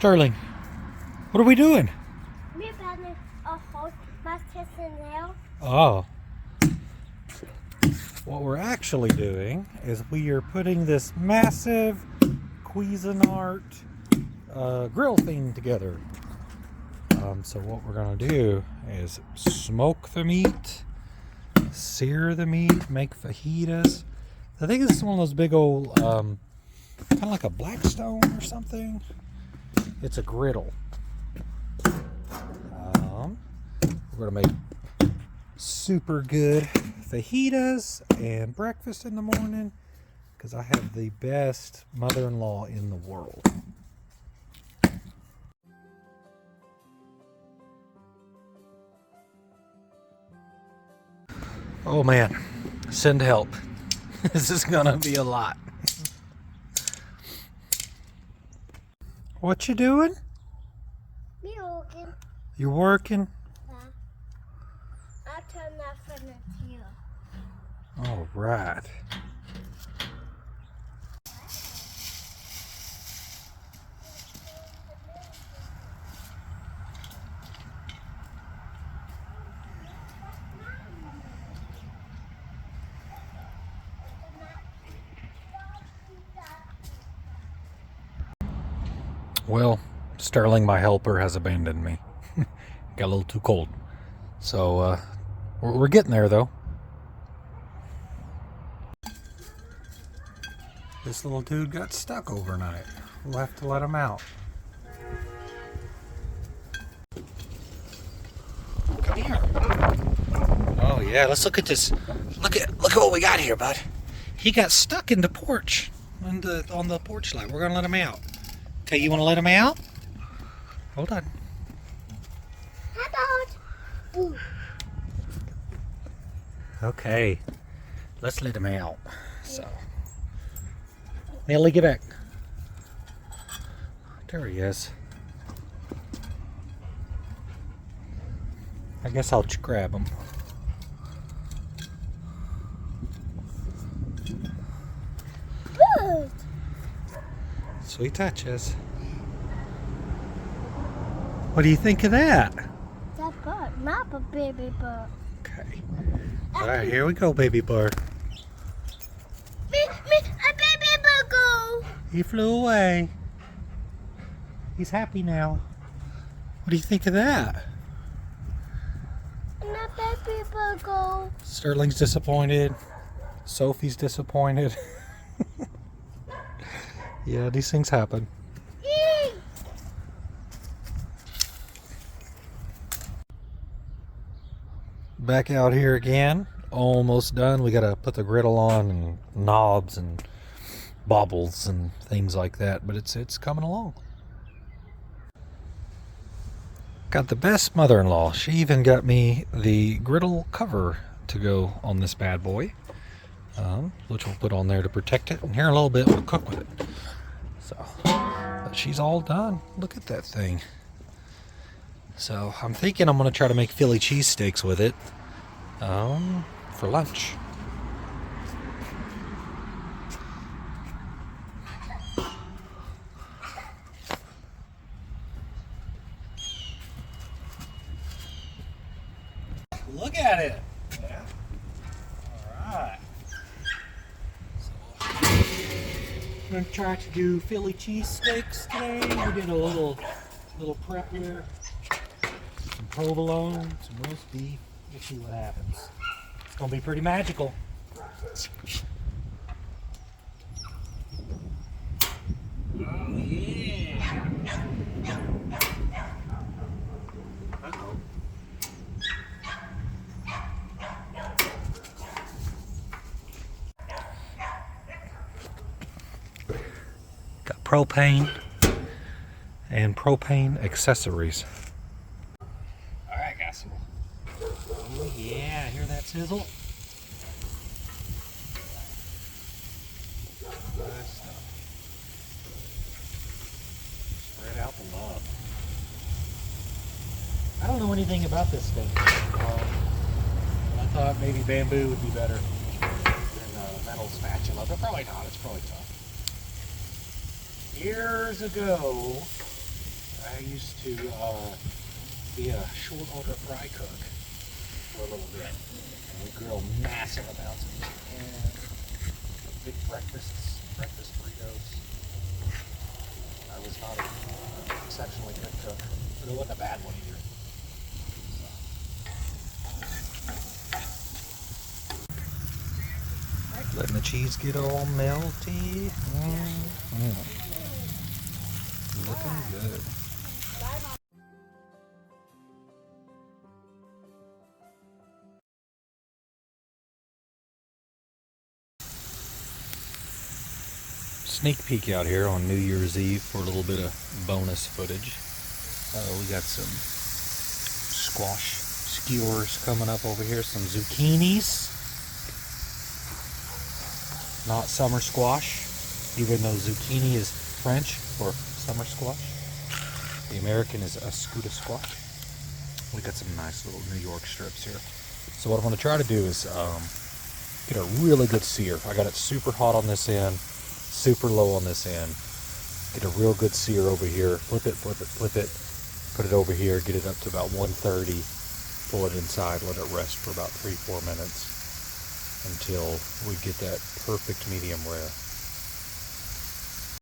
Sterling, what are we doing? We're building a house now. Oh. What we're actually doing is we are putting this massive Cuisinart grill thing together. So what we're going to do is smoke the meat, sear the meat, make fajitas. I think this is one of those big old, kind of like a Blackstone or something. It's a griddle. We're going to make super good fajitas and breakfast in the morning because I have the best mother-in-law in the world. Oh man, send help. This is gonna be a lot. What you doing? Me working. You working? Yeah. I'll turn that for the here. All right. Well, Sterling, my helper, has abandoned me. Got a little too cold. So, we're getting there, though. This little dude got stuck overnight. We'll have to let him out. Come here. Oh, yeah, let's look at this. Look at what we got here, bud. He got stuck in the porch, on the porch light. We're going to let him out. Okay, you want to let him out? Hold on. How about? Okay, let's let him out. So, Nelly, get back. There he is. I guess I'll grab him. Good. Sweet touches. What do you think of that? That bird, not a baby bird. Okay. All right, here we go, baby bird. Me, a baby bird go. He flew away. He's happy now. What do you think of that? And a baby bird go. Sterling's disappointed. Sophie's disappointed. Yeah, these things happen. Yee. Back out here again. Almost done. We gotta put the griddle on and knobs and bobbles and things like that, but it's coming along. Got the best mother-in-law. She even got me the griddle cover to go on this bad boy, which we'll put on there to protect it. And here in a little bit we'll cook with it. So, but she's all done. Look at that thing. So I'm thinking I'm gonna try to make Philly cheesesteaks with it, for lunch. Look at it. Yeah. All right. So, I'm gonna try to do Philly cheesesteaks today. We did a little prep here. Some provolone, some roast beef. We'll see what happens. It's gonna be pretty magical. Oh yeah. Uh-oh. Got propane and propane accessories. Alright guys. Oh yeah, hear that sizzle? Good stuff. Spread out the love. I don't know anything about this thing. I thought maybe bamboo would be better than a metal spatula, but probably not. It's probably tough. Years ago, I used to be a short order fry cook for a little bit. And we grill massive amounts of chicken, big breakfast burritos. I was not an exceptionally good cook, but it wasn't a bad one either. Letting the cheese get all melty. Looking good. Sneak peek out here on New Year's Eve for a little bit of bonus footage. We got some squash skewers coming up over here, some zucchinis. Not summer squash, even though zucchini is French for summer squash. The American is escuda squash. We got some nice little New York strips here. So what I'm going to try to do is get a really good sear. I got it super hot on this end, super low on this end. Get a real good sear over here. Flip it, put it over here, get it up to about 130. Pull it inside, let it rest for about 3-4 minutes until we get that perfect medium rare.